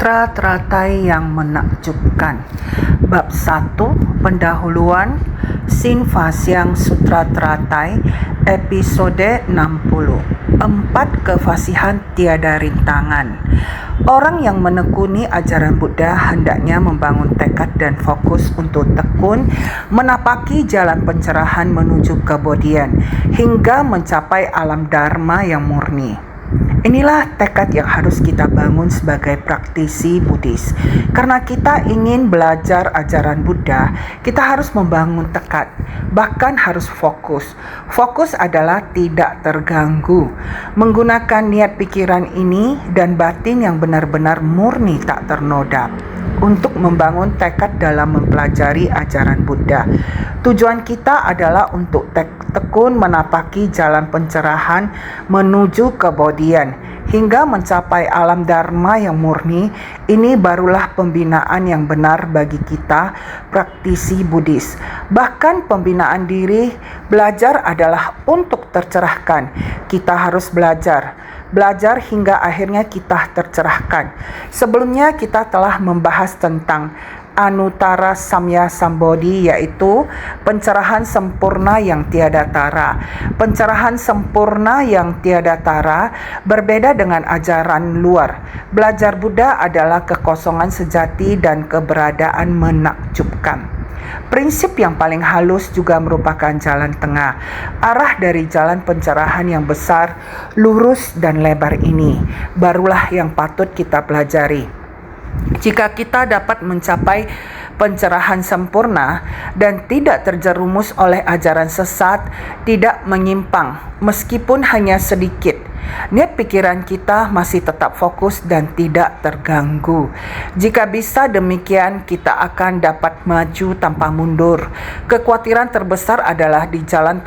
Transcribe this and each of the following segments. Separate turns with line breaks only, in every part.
Sutra Teratai yang Menakjubkan. Bab 1, Pendahuluan, Sin Fasyang Sutra Teratai, episode 60. 4 Kefasihan tiada rintangan. Orang yang menekuni ajaran Buddha hendaknya membangun tekad dan fokus untuk tekun menapaki jalan pencerahan menuju kebodian hingga mencapai alam dharma yang murni. Inilah tekad yang harus kita bangun sebagai praktisi Buddhis. Karena kita ingin belajar ajaran Buddha, kita harus membangun tekad, bahkan harus fokus. Fokus adalah tidak terganggu, menggunakan niat pikiran ini dan batin yang benar-benar murni tak ternoda untuk membangun tekad dalam mempelajari ajaran Buddha. Tujuan kita adalah untuk tekun menapaki jalan pencerahan menuju kebodian hingga mencapai alam dharma yang murni. Ini barulah pembinaan yang benar bagi kita praktisi Buddhis. Bahkan pembinaan diri, belajar adalah untuk tercerahkan. Kita harus belajar hingga akhirnya kita tercerahkan. Sebelumnya kita telah membahas tentang Anuttara Samya Sambodhi, yaitu pencerahan sempurna yang tiada tara. Pencerahan sempurna yang tiada tara berbeda dengan ajaran luar. Belajar Buddha adalah kekosongan sejati dan keberadaan menakjubkan. Prinsip yang paling halus juga merupakan jalan tengah. Arah dari jalan pencerahan yang besar, lurus dan lebar ini barulah yang patut kita pelajari. Jika kita dapat mencapai pencerahan sempurna dan tidak terjerumus oleh ajaran sesat, tidak menyimpang meskipun hanya sedikit, niat pikiran kita masih tetap fokus dan tidak terganggu. Jika bisa demikian, kita akan dapat maju tanpa mundur. Kekhawatiran terbesar adalah di jalan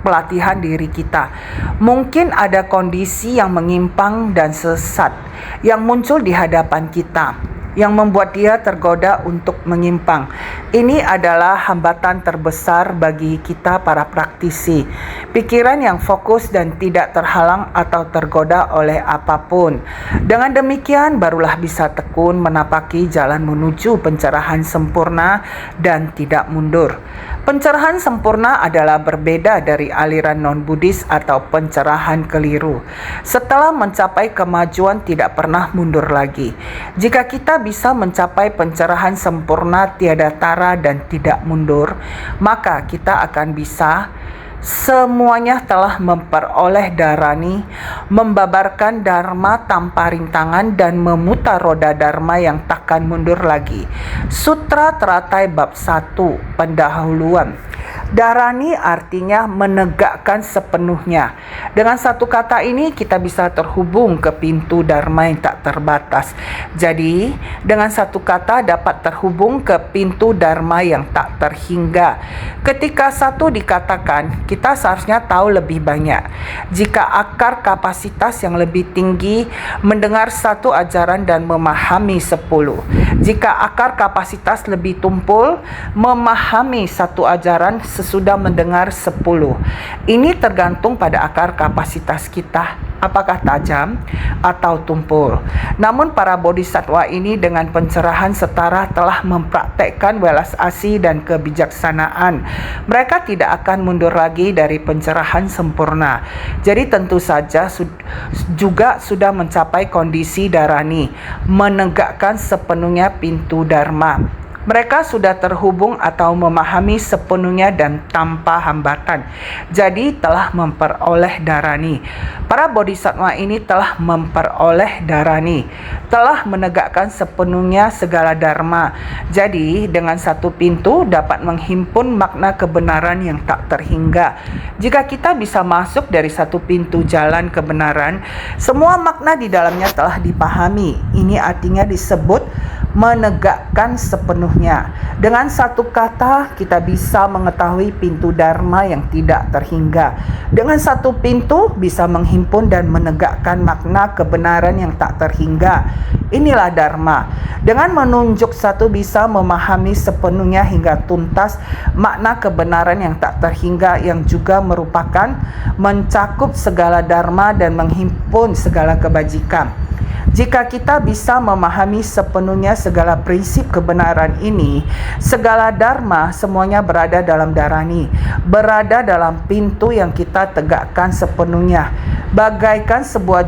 pelatihan diri kita. Mungkin ada kondisi yang menyimpang dan sesat yang muncul di hadapan kita, yang membuat dia tergoda untuk menyimpang. Ini adalah hambatan terbesar bagi kita para praktisi. Pikiran yang fokus dan tidak terhalang atau tergoda oleh apapun. Dengan demikian barulah bisa tekun menapaki jalan menuju pencerahan sempurna dan tidak mundur. Pencerahan sempurna adalah berbeda dari aliran non-Buddhis atau pencerahan keliru. Setelah mencapai kemajuan tidak pernah mundur lagi. Jika kita bisa mencapai pencerahan sempurna tiada tara dan tidak mundur, maka kita akan bisa semuanya telah memperoleh dharani, membabarkan dharma tanpa rintangan dan memutar roda dharma yang takkan mundur lagi. Sutra Teratai Bab 1, Pendahuluan. Dharani artinya menegakkan sepenuhnya. Dengan satu kata ini kita bisa terhubung ke pintu dharma yang tak terbatas. Jadi, dengan satu kata dapat terhubung ke pintu dharma yang tak terhingga. Ketika satu dikatakan, kita seharusnya tahu lebih banyak. Jika akar kapasitas yang lebih tinggi mendengar satu ajaran dan memahami 10. Jika akar kapasitas lebih tumpul memahami satu ajaran sesudah mendengar 10. Ini tergantung pada akar kapasitas kita, apakah tajam atau tumpul. Namun para bodhisattva ini dengan pencerahan setara telah mempraktekkan welas asih dan kebijaksanaan. Mereka tidak akan mundur lagi dari pencerahan sempurna. Jadi tentu saja juga sudah mencapai kondisi dharani, menegakkan sepenuhnya pintu dharma. Mereka sudah terhubung atau memahami sepenuhnya dan tanpa hambatan. Jadi telah memperoleh dharani. Para bodhisattva ini telah memperoleh dharani, telah menegakkan sepenuhnya segala dharma. Jadi dengan satu pintu dapat menghimpun makna kebenaran yang tak terhingga. Jika kita bisa masuk dari satu pintu jalan kebenaran, semua makna di dalamnya telah dipahami. Ini artinya disebut menegakkan sepenuhnya. Dengan satu kata kita bisa mengetahui pintu dharma yang tidak terhingga. Dengan satu pintu bisa menghimpun dan menegakkan makna kebenaran yang tak terhingga. Inilah dharma. Dengan menunjuk satu bisa memahami sepenuhnya hingga tuntas makna kebenaran yang tak terhingga, yang juga merupakan mencakup segala dharma dan menghimpun segala kebajikan. Jika kita bisa memahami sepenuhnya segala prinsip kebenaran ini, segala dharma semuanya berada dalam dharani, berada dalam pintu yang kita tegakkan sepenuhnya. Bagaikan sebuah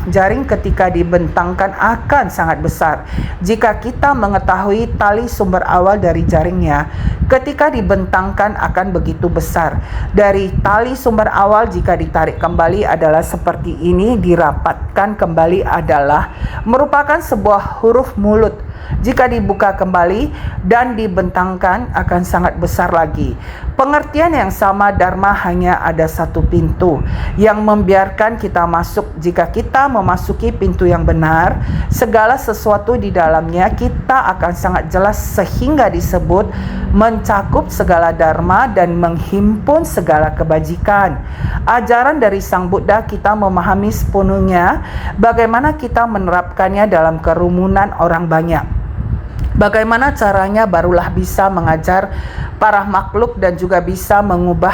jaring ketika dibentangkan akan sangat besar. Jika kita mengetahui tali sumber awal dari jaringnya, ketika dibentangkan akan begitu besar. Dari tali sumber awal jika ditarik kembali adalah seperti ini, dirapatkan kembali adalah merupakan sebuah huruf mulut. Jika dibuka kembali dan dibentangkan akan sangat besar lagi. Pengertian yang sama dharma hanya ada satu pintu yang membiarkan kita masuk. Jika kita memasuki pintu yang benar, segala sesuatu di dalamnya kita akan sangat jelas sehingga disebut mencakup segala dharma dan menghimpun segala kebajikan. Ajaran dari Sang Buddha kita memahami sepenuhnya bagaimana kita menerapkannya dalam kerumunan orang banyak. Bagaimana caranya barulah bisa mengajar para makhluk dan juga bisa mengubah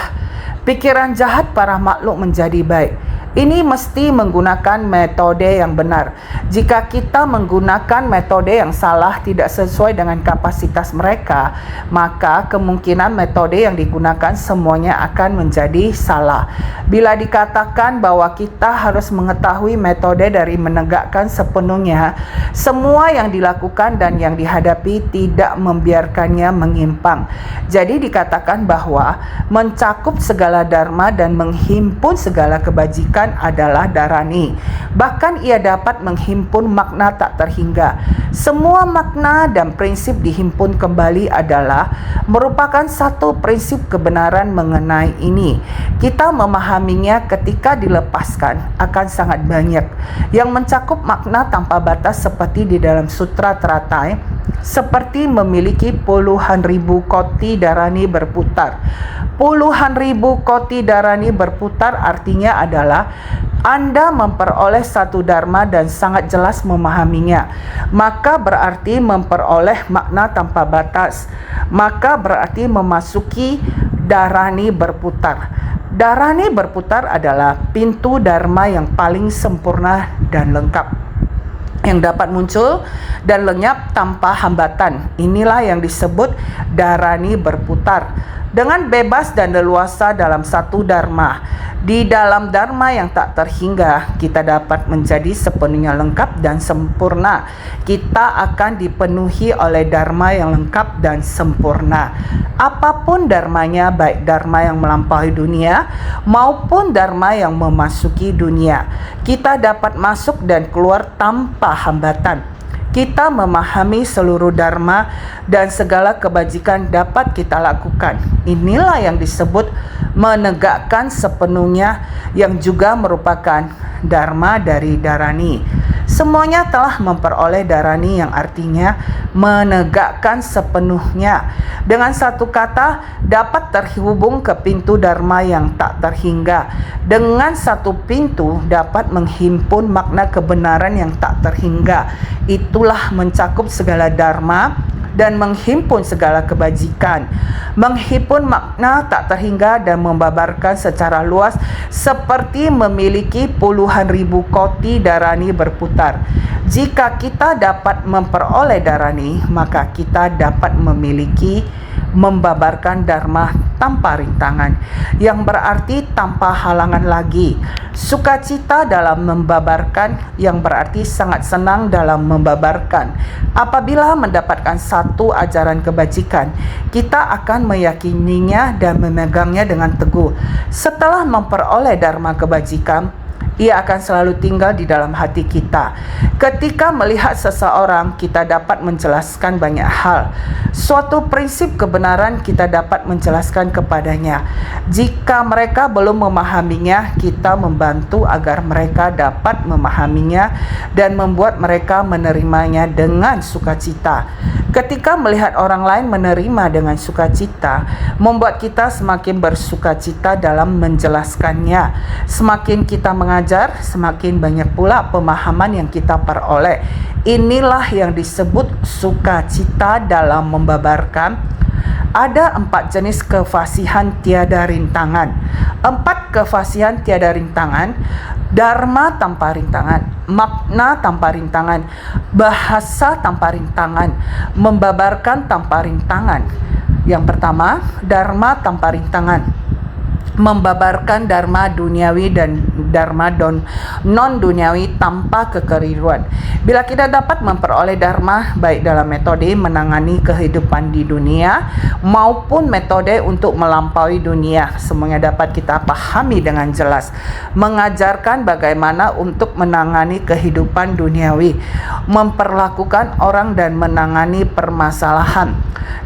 pikiran jahat para makhluk menjadi baik. Ini mesti menggunakan metode yang benar. Jika kita menggunakan metode yang salah, tidak sesuai dengan kapasitas mereka, maka kemungkinan metode yang digunakan semuanya akan menjadi salah. Bila dikatakan bahwa kita harus mengetahui metode dari menegakkan sepenuhnya, semua yang dilakukan dan yang dihadapi tidak membiarkannya menyimpang. Jadi dikatakan bahwa mencakup segala dharma dan menghimpun segala kebajikan adalah dharani. Bahkan ia dapat menghimpun makna tak terhingga. Semua makna dan prinsip dihimpun kembali adalah merupakan satu prinsip kebenaran mengenai ini. Kita memahaminya ketika dilepaskan akan sangat banyak yang mencakup makna tanpa batas seperti di dalam Sutra Teratai, seperti memiliki puluhan ribu koti dharani berputar. Puluhan ribu koti dharani berputar artinya adalah Anda memperoleh satu dharma dan sangat jelas memahaminya. Maka berarti memperoleh makna tanpa batas. Maka berarti memasuki dharani berputar. Dharani berputar adalah pintu dharma yang paling sempurna dan lengkap, yang dapat muncul dan lenyap tanpa hambatan. Inilah yang disebut dharani berputar dengan bebas dan leluasa dalam satu dharma. Di dalam dharma yang tak terhingga, kita dapat menjadi sepenuhnya lengkap dan sempurna. Kita akan dipenuhi oleh dharma yang lengkap dan sempurna. Apapun dharmanya, baik dharma yang melampaui dunia maupun dharma yang memasuki dunia, kita dapat masuk dan keluar tanpa hambatan. Kita memahami seluruh dharma dan segala kebajikan dapat kita lakukan. Inilah yang disebut menegakkan sepenuhnya, yang juga merupakan dharma dari dharani. Semuanya telah memperoleh dharani yang artinya menegakkan sepenuhnya. Dengan satu kata, dapat terhubung ke pintu dharma yang tak terhingga. Dengan satu pintu dapat menghimpun makna kebenaran yang tak terhingga. Itulah mencakup segala dharma dan menghimpun segala kebajikan, menghimpun makna tak terhingga dan membabarkan secara luas seperti memiliki puluhan ribu koti dharani berputar. Jika kita dapat memperoleh dharani, maka kita dapat membabarkan dharma tanpa rintangan, yang berarti tanpa halangan lagi. Sukacita dalam membabarkan, yang berarti sangat senang dalam membabarkan. Apabila mendapatkan satu ajaran kebajikan, kita akan meyakininya dan memegangnya dengan teguh. Setelah memperoleh dharma kebajikan, ia akan selalu tinggal di dalam hati kita. Ketika melihat seseorang, kita dapat menjelaskan banyak hal. Suatu prinsip kebenaran kita dapat menjelaskan kepadanya. Jika mereka belum memahaminya, kita membantu agar mereka dapat memahaminya dan membuat mereka menerimanya dengan sukacita. Ketika melihat orang lain menerima dengan sukacita, membuat kita semakin bersukacita dalam menjelaskannya. Semakin kita mengajar, semakin banyak pula pemahaman yang kita peroleh. Inilah yang disebut sukacita dalam membabarkan. Ada 4 jenis kefasihan tiada rintangan. 4 kefasihan tiada rintangan. Dharma tanpa rintangan, makna tanpa rintangan, bahasa tanpa rintangan, membabarkan tanpa rintangan. Yang pertama, dharma tanpa rintangan, membabarkan dharma duniawi dan dharma non-duniawi tanpa kekeliruan. Bila kita dapat memperoleh dharma baik dalam metode menangani kehidupan di dunia maupun metode untuk melampaui dunia, semuanya dapat kita pahami dengan jelas. Mengajarkan bagaimana untuk menangani kehidupan duniawi, memperlakukan orang dan menangani permasalahan.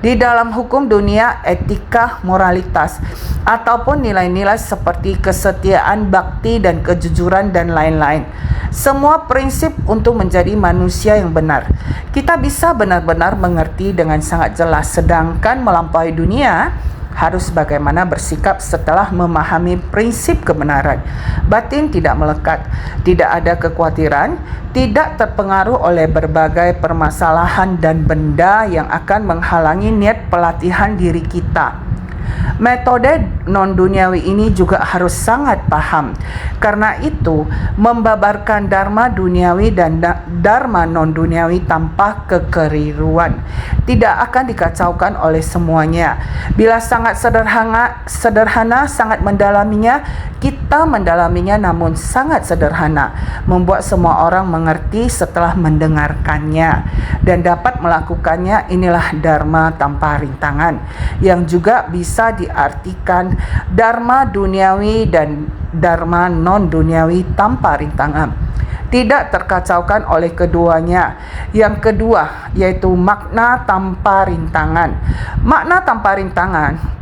Di dalam hukum dunia, etika, moralitas, ataupun nilai-nilai seperti kesetiaan, bakti, dan kejujuran, dan lain-lain. Semua prinsip untuk menjadi manusia yang benar. Kita bisa benar-benar mengerti dengan sangat jelas, sedangkan melampaui dunia harus bagaimana bersikap setelah memahami prinsip kebenaran. Batin tidak melekat, tidak ada kekhawatiran, tidak terpengaruh oleh berbagai permasalahan dan benda yang akan menghalangi niat pelatihan diri kita. Metode non-duniawi ini juga harus sangat paham. Karena itu, membabarkan dharma duniawi dan dharma non-duniawi tanpa kekeliruan tidak akan dikacaukan oleh semuanya. Bila sangat sederhana, sangat mendalaminya, kita mendalaminya namun sangat sederhana, membuat semua orang mengerti setelah mendengarkannya dan dapat melakukannya. Inilah dharma tanpa rintangan, yang juga bisa diartikan dharma duniawi dan dharma non-duniawi tanpa rintangan, tidak terkacaukan oleh keduanya. Yang kedua yaitu makna tanpa rintangan. Makna tanpa rintangan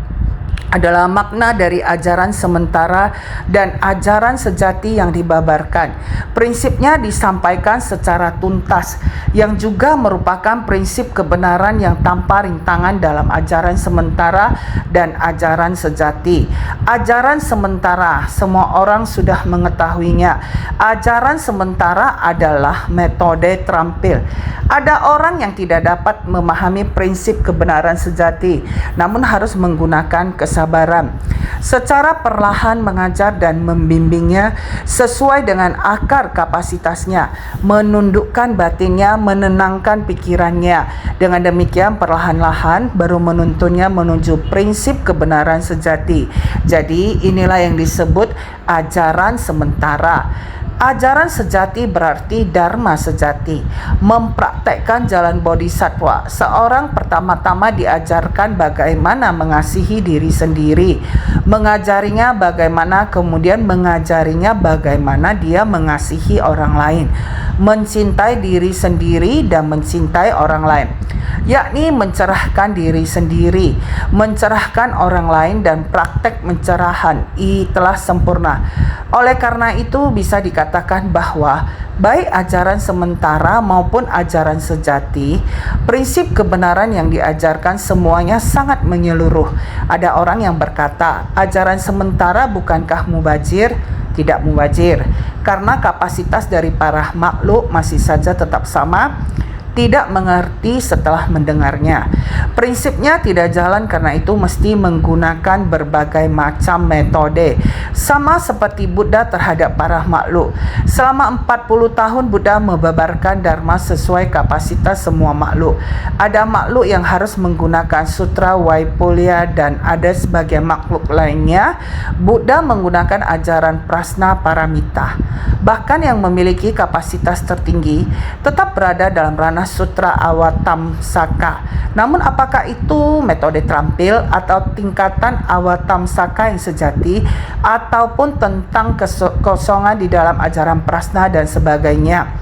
adalah makna dari ajaran sementara dan ajaran sejati yang dibabarkan. Prinsipnya disampaikan secara tuntas, yang juga merupakan prinsip kebenaran yang tanpa rintangan dalam ajaran sementara dan ajaran sejati. Ajaran sementara, semua orang sudah mengetahuinya. Ajaran sementara adalah metode terampil. Ada orang yang tidak dapat memahami prinsip kebenaran sejati, namun harus menggunakan kesabaran. Secara perlahan mengajar dan membimbingnya sesuai dengan akar kapasitasnya, menundukkan batinnya, menenangkan pikirannya. Dengan demikian perlahan-lahan baru menuntunnya menuju prinsip kebenaran sejati. Jadi inilah yang disebut ajaran sementara. Ajaran sejati berarti dharma sejati, mempraktekkan jalan bodhisattva. Seorang pertama-tama diajarkan bagaimana mengasihi diri sendiri, mengajarinya bagaimana, kemudian mengajarinya bagaimana dia mengasihi orang lain, mencintai diri sendiri dan mencintai orang lain, yakni mencerahkan diri sendiri, mencerahkan orang lain, dan praktek pencerahan telah sempurna. Oleh karena itu bisa dikatakan bahwa baik ajaran sementara maupun ajaran sejati, prinsip kebenaran yang diajarkan semuanya sangat menyeluruh. Ada orang yang berkata, ajaran sementara bukankah mubazir? Tidak mubazir, karena kapasitas dari para makhluk masih saja tetap sama, tidak mengerti setelah mendengarnya. Prinsipnya tidak jalan, karena itu mesti menggunakan berbagai macam metode. Sama seperti Buddha terhadap para makhluk. Selama 40 tahun Buddha membabarkan dharma sesuai kapasitas semua makhluk. Ada makhluk yang harus menggunakan sutra Vaipulya dan ada sebagian makhluk lainnya Buddha menggunakan ajaran prasna paramita. Bahkan yang memiliki kapasitas tertinggi tetap berada dalam ranah sutra Awatamsaka. Namun apakah itu metode terampil atau tingkatan Awatamsaka yang sejati, ataupun tentang kekosongan di dalam ajaran prasna dan sebagainya?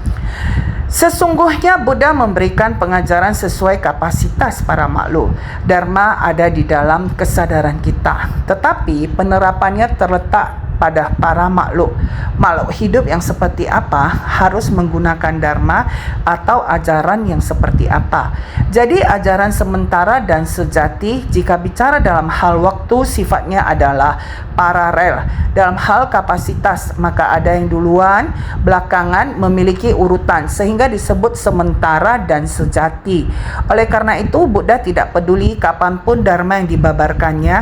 Sesungguhnya Buddha memberikan pengajaran sesuai kapasitas para makhluk. Dharma ada di dalam kesadaran kita, tetapi penerapannya terletak pada para makhluk. Makhluk hidup yang seperti apa harus menggunakan dharma atau ajaran yang seperti apa. Jadi ajaran sementara dan sejati jika bicara dalam hal waktu sifatnya adalah paralel. Dalam hal kapasitas maka ada yang duluan, belakangan, memiliki urutan sehingga disebut sementara dan sejati. Oleh karena itu Buddha tidak peduli kapanpun dharma yang dibabarkannya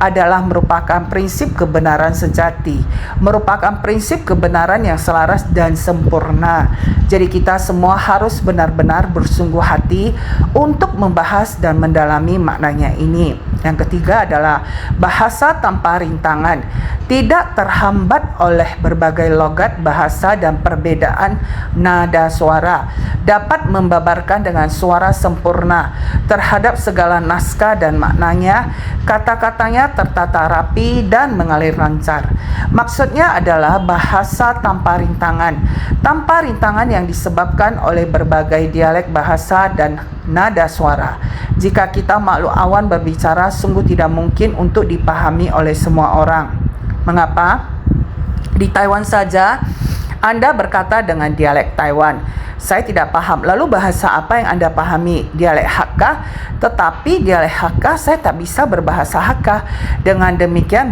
adalah merupakan prinsip kebenaran sejati. hati merupakan prinsip kebenaran yang selaras dan sempurna. Jadi kita semua harus benar-benar bersungguh hati untuk membahas dan mendalami maknanya ini. Yang ketiga adalah bahasa tanpa rintangan, tidak terhambat oleh berbagai logat bahasa dan perbedaan nada suara, dapat membabarkan dengan suara sempurna terhadap segala naskah dan maknanya, kata-katanya tertata rapi dan mengalir lancar. Maksudnya adalah bahasa tanpa rintangan. Tanpa rintangan yang disebabkan oleh berbagai dialek bahasa dan nada suara. Jika kita makhluk awan berbicara, sungguh tidak mungkin untuk dipahami oleh semua orang. Mengapa? Di Taiwan saja Anda berkata dengan dialek Taiwan. Saya tidak paham. Lalu bahasa apa yang Anda pahami? Dialek Hakka? Tetapi dialek Hakka saya tak bisa berbahasa Hakka. Dengan demikian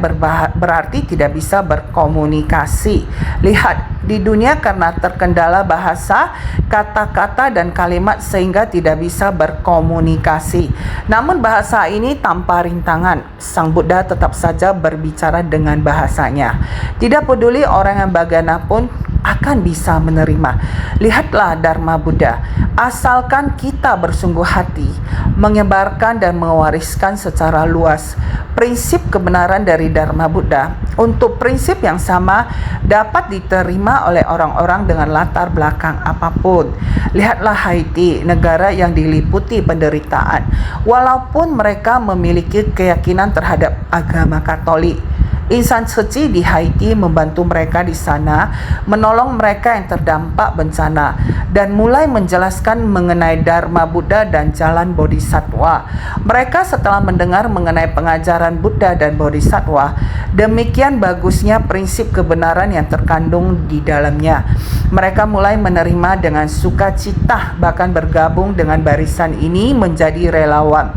berarti tidak bisa berkomunikasi. Lihat, di dunia karena terkendala bahasa, kata-kata dan kalimat sehingga tidak bisa berkomunikasi. Namun bahasa ini tanpa rintangan. Sang Buddha tetap saja berbicara dengan bahasanya. Tidak peduli orang yang bagaimanapun akan bisa menerima. Lihatlah Dharma Buddha. Asalkan kita bersungguh hati menyebarkan dan mewariskan secara luas prinsip kebenaran dari Dharma Buddha, untuk prinsip yang sama dapat diterima oleh orang-orang dengan latar belakang apapun. Lihatlah Haiti, negara yang diliputi penderitaan, walaupun mereka memiliki keyakinan terhadap agama Katolik. Insan suci di Haiti membantu mereka di sana, menolong mereka yang terdampak bencana, dan mulai menjelaskan mengenai Dharma Buddha dan jalan Bodhisattva. Mereka setelah mendengar mengenai pengajaran Buddha dan Bodhisattva, demikian bagusnya prinsip kebenaran yang terkandung di dalamnya. Mereka mulai menerima dengan sukacita, bahkan bergabung dengan barisan ini menjadi relawan,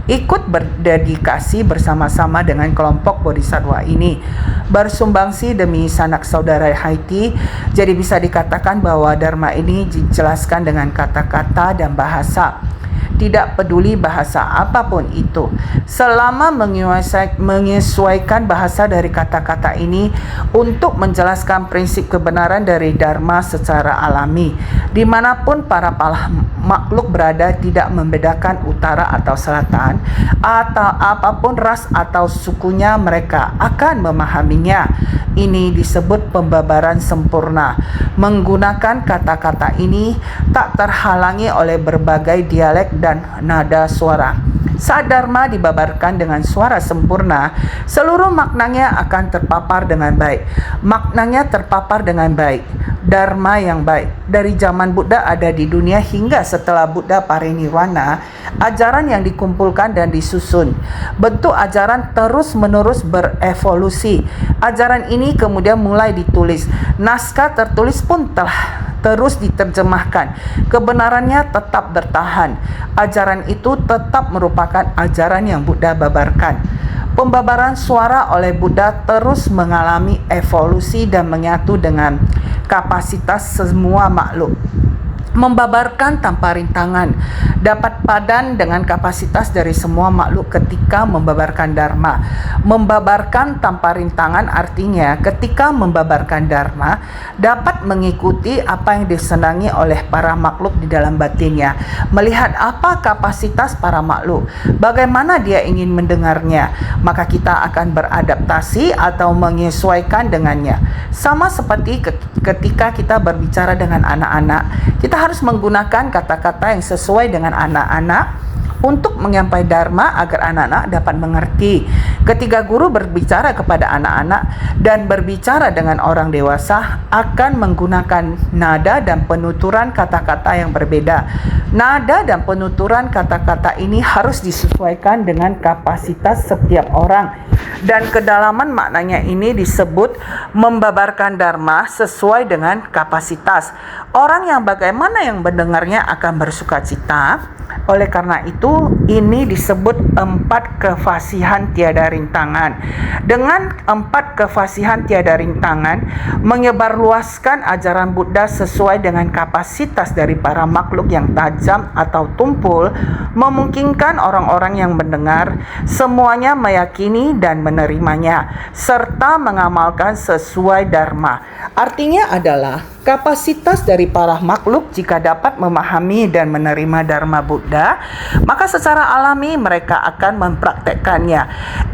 ikut berdedikasi bersama-sama dengan kelompok Bodhisattva ini, bersumbangsi demi sanak saudara Haiti. Jadi bisa dikatakan bahwa Dharma ini dijelaskan dengan kata-kata dan bahasa. Tidak peduli bahasa apapun itu, selama menyesuaikan bahasa dari kata-kata ini untuk menjelaskan prinsip kebenaran dari Dharma secara alami. Dimanapun para makhluk berada, tidak membedakan utara atau selatan, atau apapun ras atau sukunya, mereka akan memahaminya. Ini disebut pembabaran sempurna. Menggunakan kata-kata ini tak terhalangi oleh berbagai dialek dan nada suara. Saat Dharma dibabarkan dengan suara sempurna, seluruh maknanya akan terpapar dengan baik. Maknanya terpapar dengan baik. Dharma yang baik dari zaman Buddha ada di dunia hingga setelah Buddha parinirwana. Ajaran yang dikumpulkan dan disusun. Bentuk ajaran terus-menerus berevolusi. Ajaran ini kemudian mulai ditulis. Naskah tertulis pun telah terus diterjemahkan. Kebenarannya tetap bertahan. Ajaran itu tetap merupakan ajaran yang Buddha babarkan. Pembabaran suara oleh Buddha terus mengalami evolusi dan menyatu dengan kapasitas semua makhluk. Membabarkan tanpa rintangan, dapat padan dengan kapasitas dari semua makhluk ketika membabarkan Dharma. Membabarkan tanpa rintangan artinya ketika membabarkan Dharma dapat mengikuti apa yang disenangi oleh para makhluk di dalam batinnya, melihat apa kapasitas para makhluk, bagaimana dia ingin mendengarnya, maka kita akan beradaptasi atau menyesuaikan dengannya. Sama seperti ketika kita berbicara dengan anak-anak, kita harus menggunakan kata-kata yang sesuai dengan anak-anak untuk menyampaikan Dharma agar anak-anak dapat mengerti. Ketika guru berbicara kepada anak-anak dan berbicara dengan orang dewasa, akan menggunakan nada dan penuturan kata-kata yang berbeda. Nada dan penuturan kata-kata ini harus disesuaikan dengan kapasitas setiap orang, dan kedalaman maknanya ini disebut membabarkan Dharma sesuai dengan kapasitas. Orang yang bagaimana yang mendengarnya akan bersukacita, Oleh karena itu, ini disebut 4 kefasihan tiada rintangan. Dengan 4 kefasihan tiada rintangan, menyebarluaskan ajaran Buddha sesuai dengan kapasitas dari para makhluk yang tajam atau tumpul, memungkinkan orang-orang yang mendengar semuanya meyakini dan menerimanya, serta mengamalkan sesuai dharma. Artinya adalah kapasitas dari para makhluk jika dapat memahami dan menerima dharma Buddha, maka secara alami mereka akan mempraktekkannya.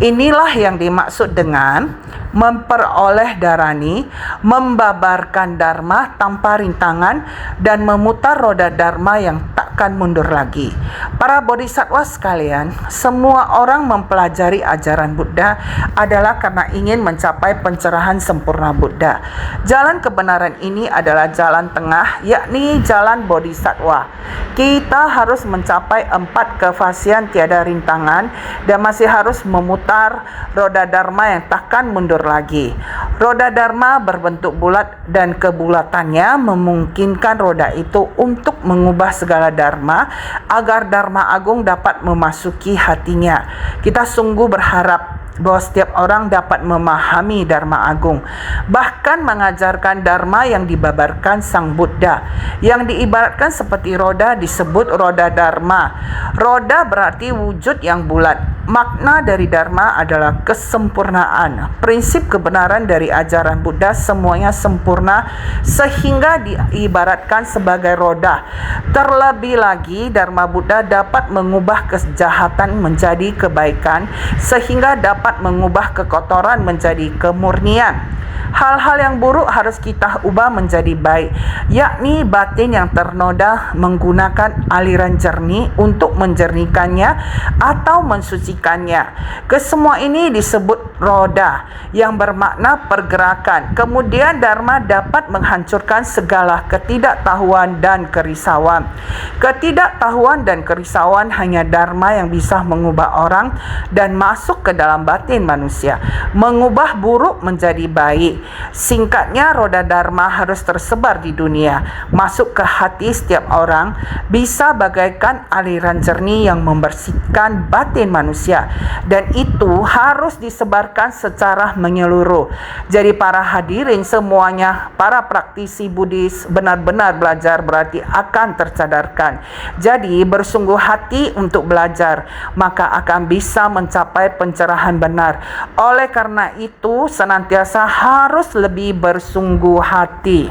Inilah yang dimaksud dengan memperoleh dharani, membabarkan dharma tanpa rintangan, dan memutar roda dharma yang takkan mundur lagi. Para bodhisattva sekalian, semua orang mempelajari ajaran Buddha adalah karena ingin mencapai pencerahan sempurna Buddha. Jalan kebenaran ini adalah jalan tengah, yakni jalan bodhisattva. Kita harus mencapai 4 kefasihan tiada rintangan dan masih harus memutar roda dharma yang takkan mundur lagi. Roda dharma berbentuk bulat dan kebulatannya memungkinkan roda itu untuk mengubah segala dharma agar dharma agung dapat memasuki hatinya. Kita sungguh berharap bahwa setiap orang dapat memahami dharma agung, bahkan mengajarkan dharma yang dibabarkan Sang Buddha. Yang diibaratkan seperti roda disebut roda dharma. Roda berarti wujud yang bulat. Makna dari dharma adalah kesempurnaan. Prinsip kebenaran dari ajaran Buddha semuanya sempurna sehingga diibaratkan sebagai roda. Terlebih lagi, dharma Buddha dapat mengubah kejahatan menjadi kebaikan sehingga dapat mengubah kekotoran menjadi kemurnian. Hal-hal yang buruk harus kita ubah menjadi baik, yakni batin yang ternoda menggunakan aliran jernih untuk menjernihkannya atau mensucikannya. Kesemua ini disebut roda yang bermakna pergerakan. Kemudian dharma dapat menghancurkan segala ketidaktahuan dan kerisauan. Ketidaktahuan dan kerisauan hanya dharma yang bisa mengubah orang dan masuk ke dalam batin manusia, mengubah buruk menjadi baik. Singkatnya, roda dharma harus tersebar di dunia, masuk ke hati setiap orang, bisa bagaikan aliran jernih yang membersihkan batin manusia, dan itu harus disebarkan secara menyeluruh. Jadi para hadirin semuanya, para praktisi Buddhis benar-benar belajar berarti akan tercadarkan. Jadi bersungguh hati untuk belajar, maka akan bisa mencapai pencerahan benar. Oleh karena itu senantiasa harus lebih bersungguh hati.